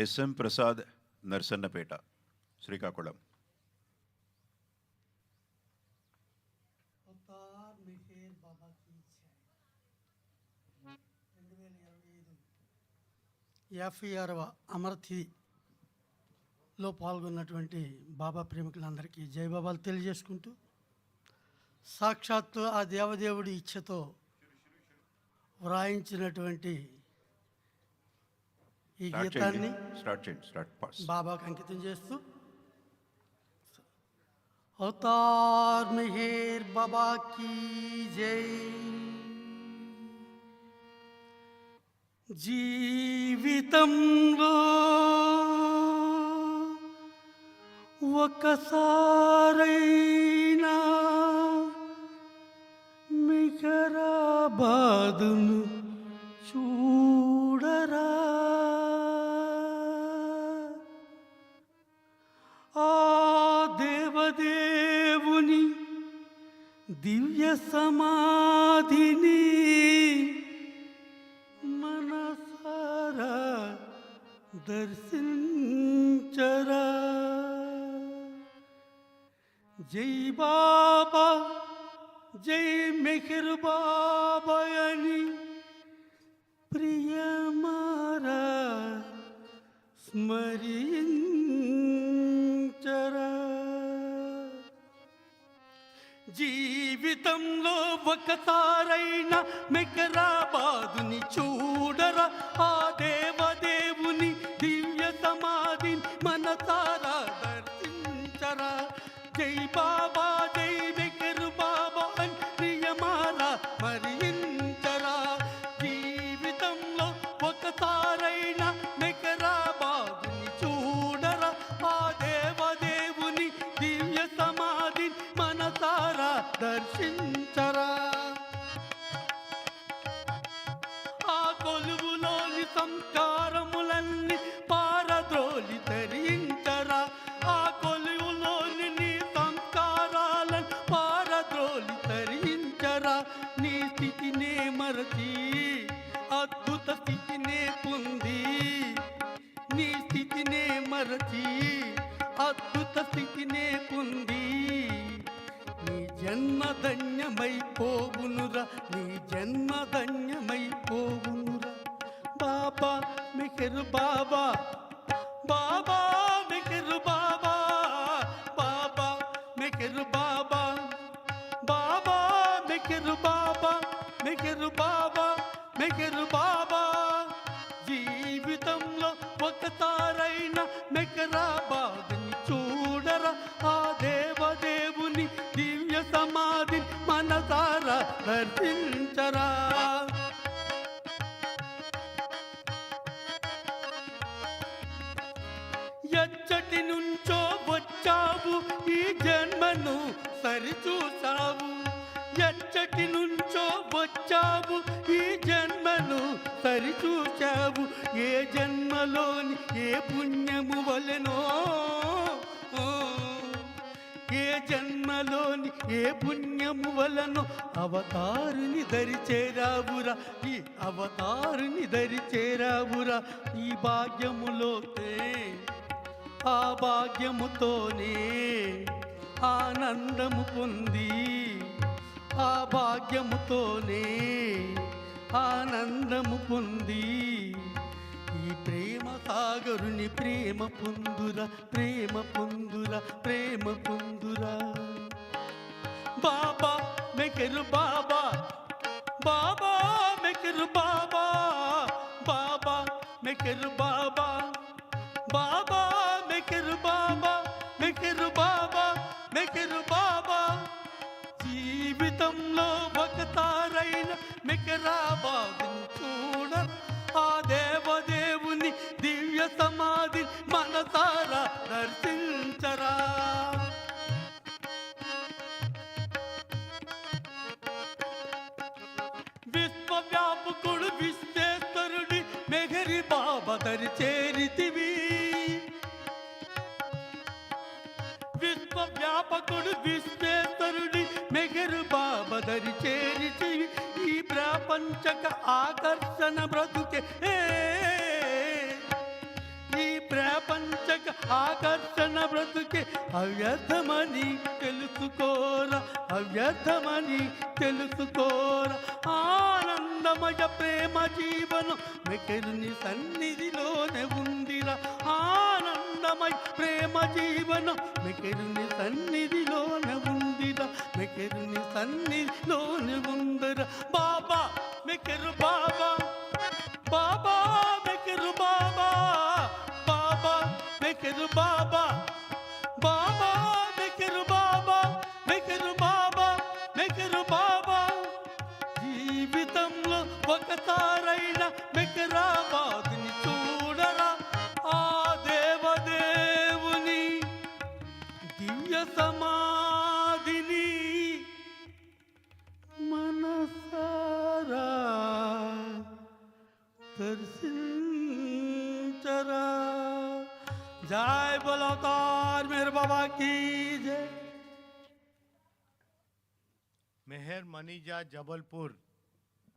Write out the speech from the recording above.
S M Prasad, Narasannapeta, Srikakulam. Avatar Meher బాబా key జై. 2025 56వ అమరతిథిలో పాల్గొన్నటువంటి బాబా ప్రేమికులందరికీ జై బాబాలు తెలియజేసుకుంటూ, సాక్షాత్తు ఆ దేవదేవుడి ఇచ్ఛతో వ్రాయించినటువంటి ఈ గీతాన్ని బాబాకు అంకితం చేస్తూ, అవతార్ మెహర్ బాబా కీ జై. జీవితంలో ఒకసారైనా మిగరాబాదును చూడరా, ఆ దేవదేవుని దివ్య సమాధిని మనసారా దర్శించరా. జై బాబా, జై మెహర్ బాబా అని ప్రియమారా స్మరించరా. జీవితంలో ఒకసారైనా మెహరాబాదుని చూడరా, ఆ దేవదేవుని దివ్య సమాధిని మనసారా దర్శించరా. జై బాబా, జై మెహర్ బాబా అని ప్రియమారా స్మరించరా. జీవితంలో ఒకసారైనా మెహరాబాదుని చూడరా, ఆ దేవదేవుని దివ్య సమాధిని మనసారా దర్శించరా. ఆ కొలువులోని సంస్కారములన్నీ పారద్రోలి తరించరా, ఆ కొలువులోని నీ సంస్కారాలను పారద్రోలి తరించరా. నీ స్థితినే మరచి అద్భుత స్థితినే పొంది, నీ స్థితినే మరచి అద్భుత స్థితినే పొంది, నీ జన్మ ధన్యమైపోవునురా, నీ జన్మ ధన్యమైపోవునురా. బాబా మెహర్ బాబా, బాబా మెహర్ బాబా, బాబా మెహర్ బాబా, బాబా మెహర్ బాబా, మెహర్ బాబా, మెహర్ బాబా. జీవితంలో ఒకసారైనా మెహరాబాదుని చూడరా, ఆ దేవదేవుని దివ్య సమాధి మనసారా దర్శించరా. ఎచ్చటి నుంచో వచ్చావు, ఈ జన్మను సరిచూసావు. ఎచ్చటి నుంచో వచ్చావు, ఈ జన్మను సరిచూచావు. ఏ జన్మలోని ఏ పుణ్యము వలెనో, ఏ జన్మలోని ఏ పుణ్యము వలనో అవతారుని దరి చేరావురా, ఈ అవతారుని దరి చేరావురా. ఈ భాగ్యములోనే, ఆ భాగ్యముతోనే ఆనందము పొంది, ఆ భాగ్యముతోనే ఆనందము పొంది, ఈ ప్రేమ సాగరుని ప్రేమ పొందురా, ప్రేమ పొందురా, ప్రేమ పొందురా. బాబా మెహర్ బాబా, బాబా మెహర్ బాబా, బాబా మెహర్ బాబా, బాబా మెహర్ బాబా, మెహర్ బాబా, మెహర్ బాబా. జీవితంలో ఒకసారైనా మెహరాబాదుని చూడరా, ఆ దేవదేవుని దివ్య సమాధి మనసారా దర్శించరా. విశ్వవ్యాపకుడు విశ్వేశ్వరుడి మెహరి బాబా దరి చేరితివి. విశ్వవ్యాపకుడు విశ్వేశ్వరుడి మెహరు బాబా దరి చేరితివి. ఈ ప్రపంచక ఆకర్షణ బ్రతుకే, ఈ ఆకర్షణ బ్రతుకే అవ్యర్థమని తెలుసుకోరా, అవ్యర్థమని తెలుసుకోరా. ఆనందమయ ప్రేమ జీవనం మెకెరుని సన్నిధిలోనే ఉందిరా. ఆనందమయ ప్రేమ జీవనం మెకెరుని సన్నిధిలోనే ఉందిరా, మెకెరుని సన్నిధిలోనే ఉందిరా. బాబా మెకెరు బాబా, బాబా మెకెరు బాబా, బాబా మెకెరు బాబా, బాబా మెకెరు బాబా, మెకెరు బాబా, మెకెరు బాబా. జీవితంలో ఒకసారైనా మెకరాబాద్ని చూడరా, ఆ దేవదేవుని దివ్య సమాధిని మనసారా दर्शिंचरा. जय बोलो अवतार मेरे बाबा की जय. मेहर मनीजा जबलपुर